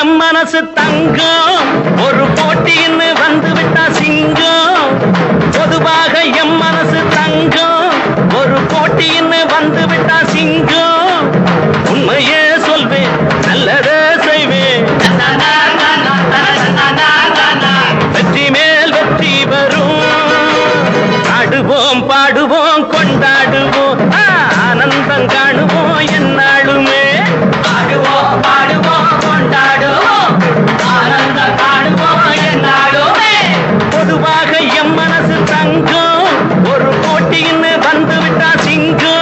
M மனசு தங்கம் ஒரு போட்டின்னு வந்து விட்டா சிங்கம் பொதுவாக எம் மனசு தங்கம் ஒரு போட்டின்னு வந்து விட்டா சிங்கம் உண்மையே சொல்வேன் நல்லதே செய்வேன் வெற்றி மேல் வெற்றி வரும் ஆடுவோம் பாடுவோம் கொண்டாடுவோம் ஆனந்தம் காணுவோம் என்னாலுமே ஆடுவோம் பாடுவோம் கொண்டாடுவோம் ஆனந்தம் காணுவோம் என்னாலுமே பொதுவாக எம் மனசு தங்கம் ஒரு போட்டின்னு வந்து விட்டா சிங்கம்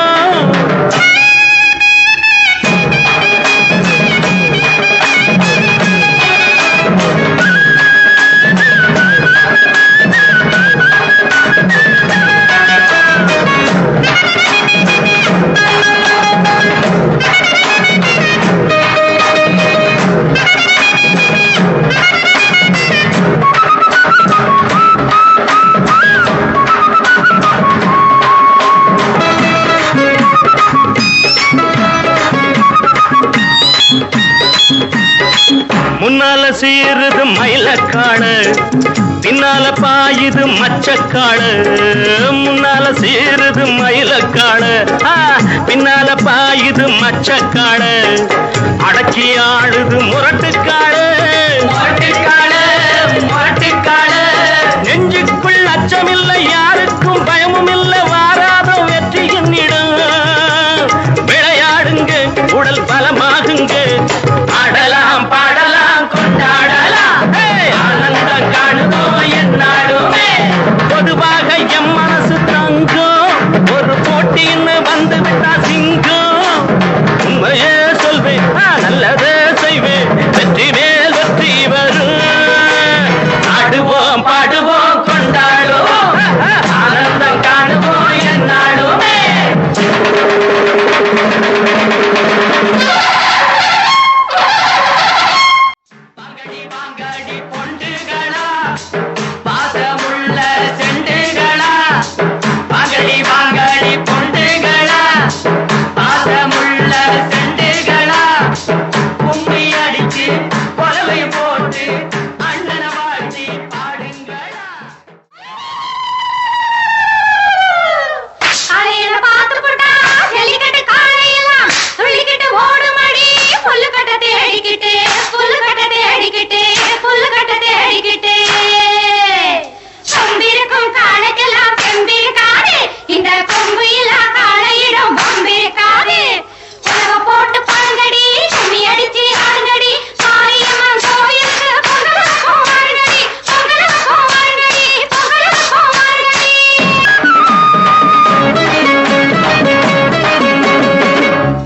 முன்னால சீருது மயிலக்காடு பின்னால பாயுது மச்சக்காடு முன்னால சீருது மயிலக்காடு பின்னால பாயுது மச்சக்காடு அடக்கி ஆடுது முரட்டுக்காடு முரட்டுக்காடு முரட்டுக்காடு நெஞ்சுக்குள் அச்சமில்லை யாருக்கும் பயமும் இல்லை வாராத வெற்றி என்னிடம் விளையாடுங்க உடல் பலமாகுங்க ஆடலாம் பாடலாம் கொண்டாடலாம் ஆனந்தம் காணுவோம் என்னாலுமே பொதுவாக எம் மனசு தங்கம் ஒரு போட்டின்னு வந்து விட்டா சிங்கம் உண்மையே சொல்வேன் நல்லதே செய்வேன் வெற்றி மேல் வெற்றி வரும் ஆடுவோம் பாடுவோம் கொண்டாடுவோம் ஆனந்தம் காணுவோம் என்னாலுமே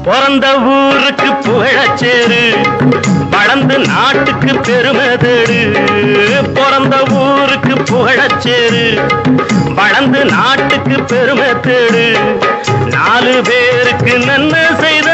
பிறந்த ஊருக்கு புகழச்சேரு வளர்ந்து நாட்டுக்கு பெருமை தேடு பிறந்த ஊருக்கு புகழச்சேரு வளர்ந்து நாட்டுக்கு பெருமை தேடு நாலு பேருக்கு நன்மை செய்த